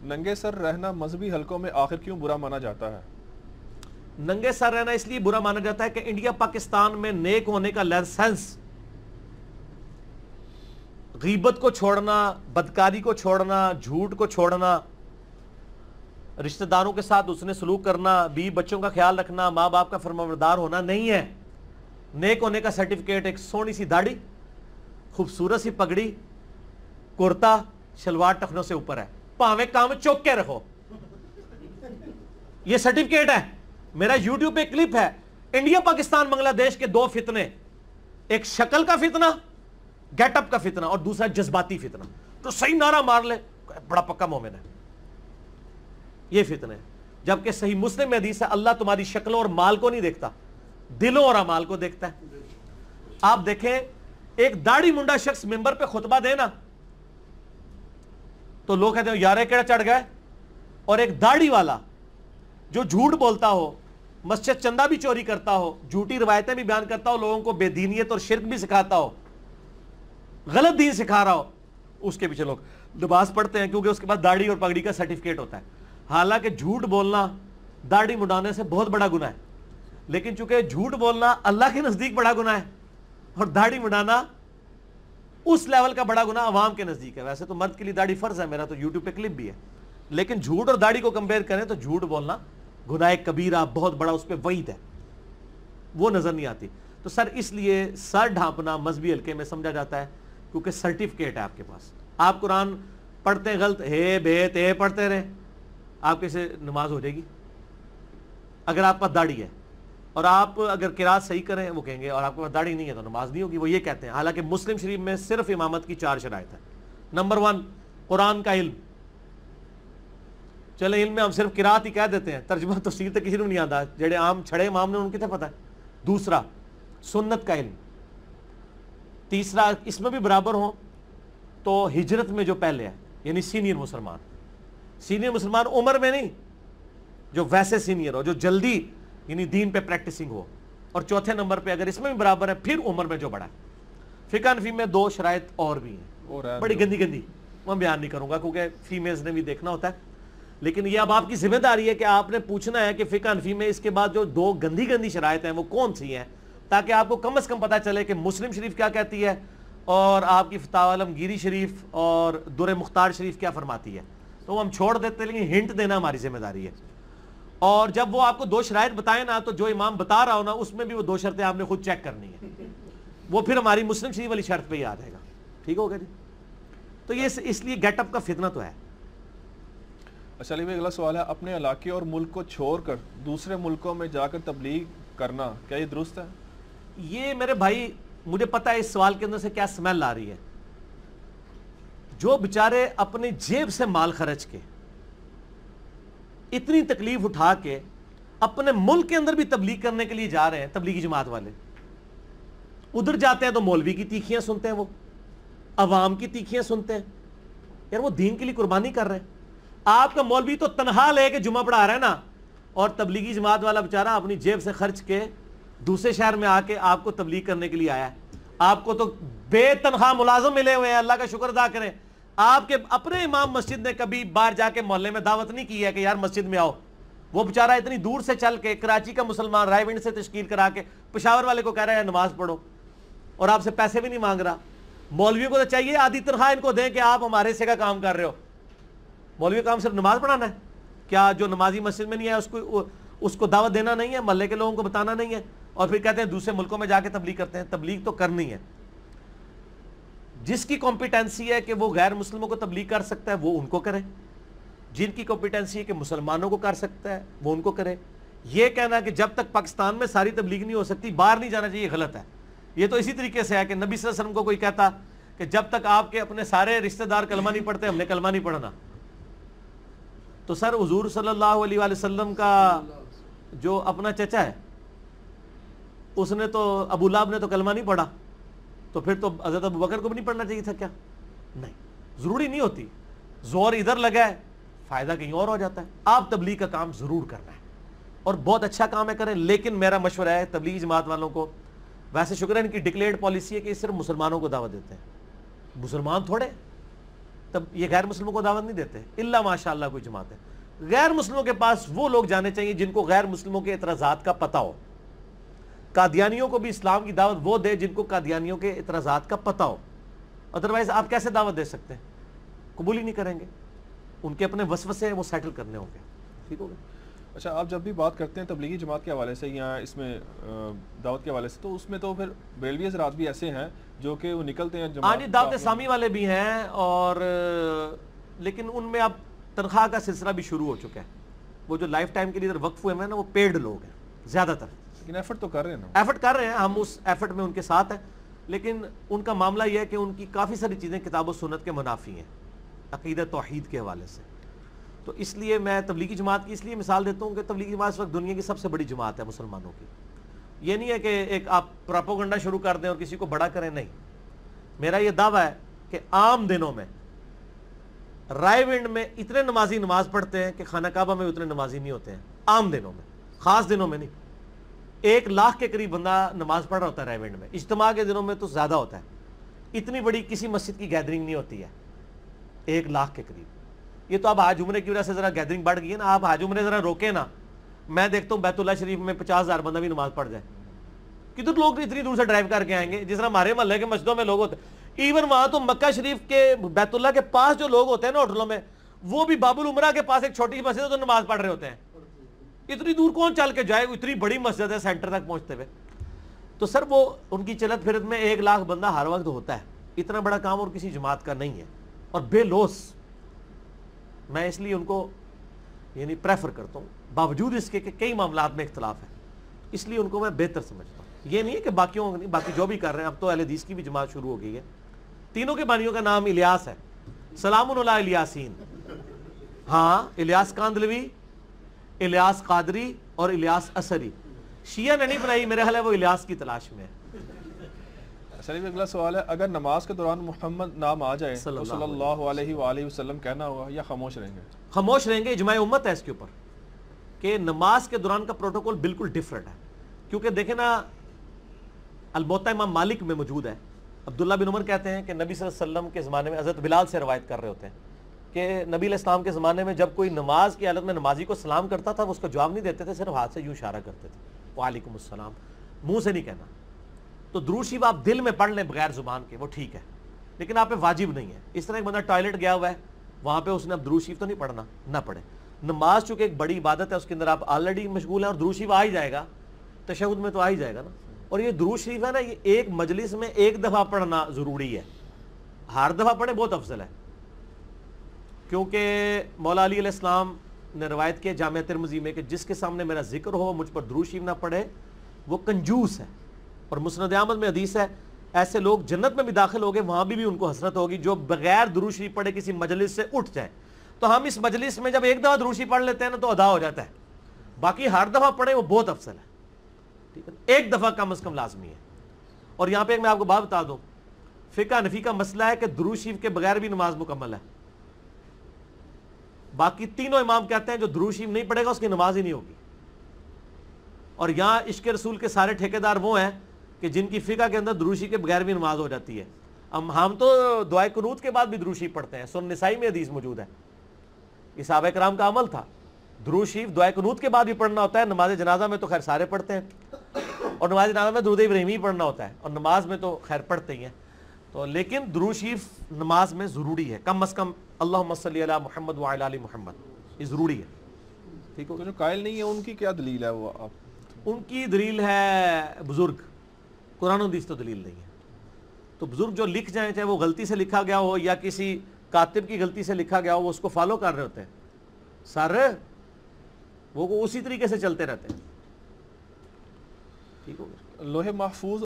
ننگے سر رہنا مذہبی حلقوں میں آخر کیوں برا مانا جاتا ہے؟ ننگے سر رہنا اس لیے برا مانا جاتا ہے کہ انڈیا پاکستان میں نیک ہونے کا لائسنس، غیبت کو چھوڑنا، بدکاری کو چھوڑنا، جھوٹ کو چھوڑنا، رشتہ داروں کے ساتھ اس نے سلوک کرنا، بیوی بچوں کا خیال رکھنا، ماں باپ کا فرمانبردار ہونا نہیں ہے۔ نیک ہونے کا سرٹیفکیٹ ایک سونی سی داڑھی، خوبصورت سی پگڑی، کرتا، شلوار ٹخنوں سے اوپر ہے، پاویں کام چوک کے رکھو، یہ سرٹیفکیٹ ہے۔ میرا یوٹیوب پہ کلپ ہے، انڈیا پاکستان بنگلہ دیش کے دو فتنے، ایک شکل کا فتنہ، گیٹ اپ کا فتنہ، اور دوسرا جذباتی فتنہ، تو صحیح نعرہ مار لے بڑا پکا مومن ہے، یہ فتنہ ہے۔ جبکہ صحیح مسلم میں حدیث ہے اللہ تمہاری شکلوں اور مال کو نہیں دیکھتا، دلوں اور اعمال کو دیکھتا ہے۔ آپ دیکھیں ایک داڑھی منڈا شخص ممبر پہ خطبہ دے نا تو لوگ کہتے ہیں یارے کیڑا چڑھ گئے، اور ایک داڑھی والا جو جھوٹ بولتا ہو، مسجد چندہ بھی چوری کرتا ہو، جھوٹی روایتیں بھی بیان کرتا ہو، لوگوں کو بے دینیت اور شرک بھی سکھاتا ہو، غلط دین سکھا رہا ہو، اس کے پیچھے لوگ نماز پڑھتے ہیں کیونکہ اس کے پاس داڑھی اور پگڑی کا سرٹیفکیٹ ہوتا ہے۔ حالانکہ جھوٹ بولنا داڑھی مڈانے سے بہت بڑا گناہ ہے، لیکن چونکہ جھوٹ بولنا اللہ کے نزدیک بڑا گناہ ہے اور داڑھی مڈانا اس لیول کا بڑا گناہ عوام کے نزدیک ہے۔ ویسے تو مرد کے لیے داڑھی فرض ہے، میرا تو یوٹیوب پہ کلپ بھی ہے، لیکن جھوٹ اور داڑھی کو کمپیئر کریں تو جھوٹ بولنا گناہ کبیرہ بہت بڑا، اس پہ وعید ہے، وہ نظر نہیں آتی۔ تو سر اس لیے سر ڈھانپنا مذہبی حلقے میں سمجھا جاتا ہے کیونکہ سرٹیفکیٹ ہے آپ کے پاس۔ آپ قرآن پڑھتے ہیں غلط، ہے بے تے پڑھتے رہے، آپ کیسے نماز ہو جائے گی؟ اگر آپ پاس داڑھی ہے، اور آپ اگر قرات صحیح کریں وہ کہیں گے، اور آپ کے پاس داڑھی نہیں ہے تو نماز نہیں ہوگی، وہ یہ کہتے ہیں۔ حالانکہ مسلم شریف میں صرف امامت کی 4 شرائط ہے۔ نمبر 1 قرآن کا علم، چلے علم میں ہم صرف قرات ہی کہہ دیتے ہیں، ترجمہ تفسیر تو کسی کو نہیں آتا، جڑے عام چھڑے امام نے ان کتنے پتہ ہے۔ دوسرا سنت کا علم، تیسرا اس میں بھی برابر ہوں تو ہجرت میں جو پہلے ہے یعنی سینئر مسلمان، سینئر مسلمان عمر میں نہیں، جو ویسے سینئر ہو، جو جلدی یعنی دین پہ پریکٹسنگ ہو، اور چوتھے نمبر پہ اگر اس میں بھی برابر ہے پھر عمر میں جو بڑا ہے۔ فقہ حنفی میں 2 شرائط اور بھی ہیں، بڑی گندی گندی، میں بیان نہیں کروں گا کیونکہ فیمیلز نے بھی دیکھنا ہوتا ہے، لیکن یہ اب آپ کی ذمہ داری ہے کہ آپ نے پوچھنا ہے کہ فقہ حنفی میں اس کے بعد جو 2 گندی گندی شرائط ہیں وہ کون سی ہیں، تاکہ آپ کو کم از کم پتہ چلے کہ مسلم شریف کیا کہتی ہے اور آپ کی فتاوی عالمگیری شریف اور در مختار شریف کیا فرماتی ہے۔ تو وہ ہم چھوڑ دیتے ہیں، لیکن ہنٹ دینا ہماری ذمہ داری ہے۔ اور جب وہ آپ کو 2 شرائط بتائیں نا تو جو امام بتا رہا ہو نا اس میں بھی وہ 2 شرطیں آپ نے خود چیک کرنی ہے، وہ پھر ہماری مسلم شریف والی شرط پہ ہی آ جائے گا۔ ٹھیک ہوگا جی؟ تو یہ اس لیے گیٹ اپ کا فتنہ تو ہے۔ اچھا علی بھائی اگلا سوال ہے، اپنے علاقے اور ملک کو چھوڑ کر دوسرے ملکوں میں جا کر تبلیغ کرنا کیا یہ درست ہے؟ یہ میرے بھائی مجھے پتا ہے اس سوال کے اندر سے کیا سمیل آ رہی ہے۔ جو بیچارے اپنے جیب سے مال خرچ کے اتنی تکلیف اٹھا کے اپنے ملک کے اندر بھی تبلیغ کرنے کے لیے جا رہے ہیں، تبلیغی جماعت والے ادھر جاتے ہیں تو مولوی کی تیکھیاں سنتے ہیں، وہ عوام کی تیکھیاں سنتے ہیں، یار وہ دین کے لیے قربانی کر رہے ہیں۔ آپ کا مولوی تو تنہا لے کے جمعہ پڑھا رہا ہے نا، اور تبلیغی جماعت والا بیچارہ اپنی جیب سے خرچ کے دوسرے شہر میں آ کے آپ کو تبلیغ کرنے کے لیے آیا ہے۔ آپ کو تو بے تنخواہ ملازم ملے ہوئے ہیں، اللہ کا شکر ادا کریں۔ آپ کے اپنے امام مسجد نے کبھی باہر جا کے محلے میں دعوت نہیں کی ہے کہ یار مسجد میں آؤ، وہ بیچارہ اتنی دور سے چل کے کراچی کا مسلمان رائے ونڈ سے تشکیل کرا کے پشاور والے کو کہہ رہا ہے نماز پڑھو، اور آپ سے پیسے بھی نہیں مانگ رہا۔ مولویوں کو تو چاہیے آدھی تنخواہ ان کو دیں کہ آپ ہمارے حصے کا کام کر رہے ہو۔ مولوی کا کام صرف نماز پڑھانا ہے کیا؟ جو نمازی مسجد میں نہیں ہے اس کو دعوت دینا نہیں ہے، محلے کے لوگوں کو بتانا نہیں ہے، اور پھر کہتے ہیں دوسرے ملکوں میں جا کے تبلیغ کرتے ہیں۔ تبلیغ تو کرنی ہے، جس کی کمپیٹنسی ہے کہ وہ غیر مسلموں کو تبلیغ کر سکتا ہے وہ ان کو کرے، جن کی کمپیٹنسی ہے کہ مسلمانوں کو کر سکتا ہے وہ ان کو کرے۔ یہ کہنا کہ جب تک پاکستان میں ساری تبلیغ نہیں ہو سکتی باہر نہیں جانا چاہیے، غلط ہے۔ یہ تو اسی طریقے سے ہے کہ نبی صلی اللہ علیہ وسلم کو کوئی کہتا کہ جب تک آپ کے اپنے سارے رشتہ دار کلمہ نہیں پڑھتے ہم نے کلمہ نہیں پڑھنا، تو سر حضور صلی اللہ علیہ وآلہ وسلم کا جو اپنا چچا ہے اس نے تو ابو لہب نے تو کلمہ نہیں پڑھا، تو پھر تو حضرت ابو بکر کو بھی نہیں پڑھنا چاہیے تھا کیا؟ نہیں، ضروری نہیں ہوتی، زور ادھر لگا ہے فائدہ کہیں اور ہو جاتا ہے۔ آپ تبلیغ کا کام ضرور کرنا ہے اور بہت اچھا کام ہے کریں، لیکن میرا مشورہ ہے تبلیغی جماعت والوں کو، ویسے شکر ہے ان کی ڈکلیئرڈ پالیسی ہے کہ صرف مسلمانوں کو دعوت دیتے ہیں، مسلمان تھوڑے تب یہ غیر مسلموں کو دعوت نہیں دیتے، الا ماشاء اللہ کوئی جماعت ہے۔ غیر مسلموں کے پاس وہ لوگ جانے چاہیے جن کو غیر مسلموں کے اعتراضات کا پتہ ہو۔ قادیانیوں کو بھی اسلام کی دعوت وہ دے جن کو قادیانیوں کے اعتراضات کا پتہ ہو، ادروائز آپ کیسے دعوت دے سکتے ہیں؟ قبول ہی نہیں کریں گے، ان کے اپنے وسوسے ہیں وہ سیٹل کرنے ہوں گے، ٹھیک ہوگا۔ اچھا، آپ جب بھی بات کرتے ہیں تبلیغی جماعت کے حوالے سے یا اس میں دعوت کے حوالے سے، تو اس میں تو پھر بریلوی حضرات بھی ایسے ہیں جو کہ وہ نکلتے ہیں ہاں جی، دعوت اسلامی والے بھی ہیں، اور لیکن ان میں اب تنخواہ کا سلسلہ بھی شروع ہو چکا ہے۔ وہ جو لائف ٹائم کے لیے ادھر وقف ہوئے ہیں نا، وہ پیڈ لوگ ہیں زیادہ تر، لیکن ایفرٹ تو کر رہے ہیں نا، ایفرٹ کر رہے ہیں، ہم اس ایفرٹ میں ان کے ساتھ ہیں، لیکن ان کا معاملہ یہ ہے کہ ان کی کافی ساری چیزیں کتاب و سنت کے منافی ہیں عقیدہ توحید کے حوالے سے۔ تو اس لیے میں تبلیغی جماعت کی اس لیے مثال دیتا ہوں کہ تبلیغی جماعت اس وقت دنیا کی سب سے بڑی جماعت ہے مسلمانوں کی۔ یہ نہیں ہے کہ ایک آپ پراپوگنڈا شروع کر دیں اور کسی کو بڑا کریں، نہیں۔ میرا یہ دعویٰ ہے کہ عام دنوں میں رائے ونڈ میں اتنے نمازی نماز پڑھتے ہیں کہ خانہ کعبہ میں اتنے نمازی نہیں ہوتے ہیں، عام دنوں میں، خاص دنوں میں نہیں۔ 1,00,000 کے قریب بندہ نماز پڑھ رہا ہوتا ہے رائے ونڈ میں، اجتماع کے دنوں میں تو زیادہ ہوتا ہے۔ اتنی بڑی کسی مسجد کی گیدرنگ نہیں ہوتی ہے 1,00,000 کے قریب۔ یہ تو اب حج عمرے کی وجہ سے ذرا گیدرنگ بڑھ گئی ہے نا، آپ حج عمرے ذرا روکیں نا، میں دیکھتا ہوں بیت اللہ شریف میں 50,000 بندہ بھی نماز پڑھ جائے۔ کدھر لوگ اتنی دور سے ڈرائیو کر کے آئیں گے؟ جس طرح ہمارے محلے کے مسجدوں میں لوگ ہوتے ہیں، ایون وہاں تو مکہ شریف کے بیت اللہ کے پاس جو لوگ ہوتے ہیں نا ہوٹلوں میں، وہ بھی باب العمرہ کے پاس ایک چھوٹی سی مسجد ہے تو نماز پڑھ رہے ہوتے ہیں۔ اتنی دور کون چل کے جائے؟ اتنی بڑی مسجد ہے سینٹر تک پہنچتے ہوئے۔ تو سر وہ ان کی چلت پھرت میں 1,00,000 بندہ ہر وقت ہوتا ہے، اتنا بڑا کام اور کسی جماعت کا نہیں ہے، اور بے لوس۔ میں اس لیے ان کو یعنی پریفر کرتا ہوں، باوجود اس کے کہ کئی معاملات میں اختلاف ہے، اس لیے ان کو میں بہتر سمجھتا ہوں۔ یہ نہیں ہے کہ باقیوں نہیں، باقی جو بھی کر رہے ہیں، اب تو اہل حدیث کی بھی جماعت شروع ہو گئی ہے۔ تینوں کے بانیوں کا نام الیاس ہے، سلام علی الیاسین۔ ہاں، الیاس کاندلوی، الیاس قادری اور الیاس اثری۔ شیعہ نے نہیں بنائی، میرے خیال ہے وہ الیاس کی تلاش میں ہے۔ سلیم، اگلا سوال ہے، اگر نماز کے دوران محمد نام آ جائے تو صلی اللہ علیہ وآلہ وسلم کہنا ہوگا یا خاموش رہیں گے؟ خاموش رہیں گے، اجماع امت ہے اس کے اوپر کہ نماز کے دوران کا پروٹوکول بالکل ڈیفرنٹ ہے۔ کیونکہ دیکھیں نا، الموطا امام مالک میں موجود ہے، عبداللہ بن عمر کہتے ہیں کہ نبی صلی اللہ علیہ وسلم کے زمانے میں، حضرت بلال سے روایت کر رہے ہوتے ہیں کہ نبی علیہ السلام کے زمانے میں جب کوئی نماز کی حالت میں نمازی کو سلام کرتا تھا، وہ اس کو جواب نہیں دیتے تھے، صرف ہاتھ سے یوں اشارہ کرتے تھے، وعلیکم السلام، منہ سے نہیں کہنا۔ تو درود شریف آپ دل میں پڑھ لیں بغیر زبان کے، وہ ٹھیک ہے، لیکن آپ پہ واجب نہیں ہے۔ اس طرح ایک بندہ ٹوائلٹ گیا ہوا ہے، وہاں پہ اس نے اب درود شریف تو نہیں پڑھنا، نہ پڑھے۔ نماز چونکہ ایک بڑی عبادت ہے، اس کے اندر آپ آلریڈی مشغول ہیں اور درود شریف آ ہی جائے گا، تشہد میں تو آ ہی جائے گا نا۔ اور یہ درود شریف ہے نا، یہ ایک مجلس میں ایک دفعہ پڑھنا ضروری ہے، ہر دفعہ پڑھے بہت افضل ہے۔ کیونکہ مولا علی علیہ السلام نے روایت کی جامعہ ترمذی میں کہ جس کے سامنے میرا ذکر ہو مجھ پر درود شریف نہ پڑھے وہ کنجوس ہے۔ اور مسند احمد میں حدیث ہے، ایسے لوگ جنت میں بھی داخل ہوگے، وہاں بھی ان کو حسرت ہوگی جو بغیر درود شریف پڑھے کسی مجلس سے اٹھ جائے۔ تو ہم اس مجلس میں جب ایک دفعہ درود شریف پڑھ لیتے ہیں نا تو ادا ہو جاتا ہے، باقی ہر دفعہ پڑھے وہ بہت افضل ہے، ٹھیک ہے، ایک دفعہ کم از کم لازمی ہے۔ اور یہاں پہ ایک میں آپ کو بات بتا دوں، فقہ حنفی کا مسئلہ ہے کہ درود شریف کے بغیر بھی نماز مکمل ہے۔ باقی تینوں امام کہتے ہیں جو درود شریف نہیں پڑھے گا اس کی نماز ہی نہیں ہوگی۔ اور یہاں عشق رسول کے سارے ٹھیکیدار وہ ہیں کہ جن کی فقہ کے اندر درود شریف کے بغیر بھی نماز ہو جاتی ہے۔ ہم تو دعائے قنوت کے بعد بھی درود شریف پڑھتے ہیں، سنن نسائی میں حدیث موجود ہے، یہ صحابہ کرام کا عمل تھا۔ درود شریف دعائے قنوت کے بعد بھی پڑھنا ہوتا ہے، نماز جنازہ میں تو خیر سارے پڑھتے ہیں، اور نماز جنازہ میں درود ابراہیمی پڑھنا ہوتا ہے، اور نماز میں تو خیر پڑھتے ہی ہیں۔ تو لیکن درود شریف نماز میں ضروری ہے، کم از کم اللہم صلی علی محمد وعلی آل محمد، یہ ضروری ہے، ٹھیک ہو۔ تو جو قائل نہیں ہے ان کی کیا دلیل ہے؟ وہ آپ ان کی دلیل ہے بزرگ، قرآن و حدیث تو دلیل نہیں ہے۔ تو بزرگ جو لکھ جائیں، چاہے وہ غلطی سے لکھا گیا ہو یا کسی کاتب کی غلطی سے لکھا گیا ہو، وہ اس کو فالو کر رہے ہوتے ہیں، سر وہ اسی طریقے سے چلتے رہتے ہیں، ٹھیک ہو گیا۔ لوح محفوظ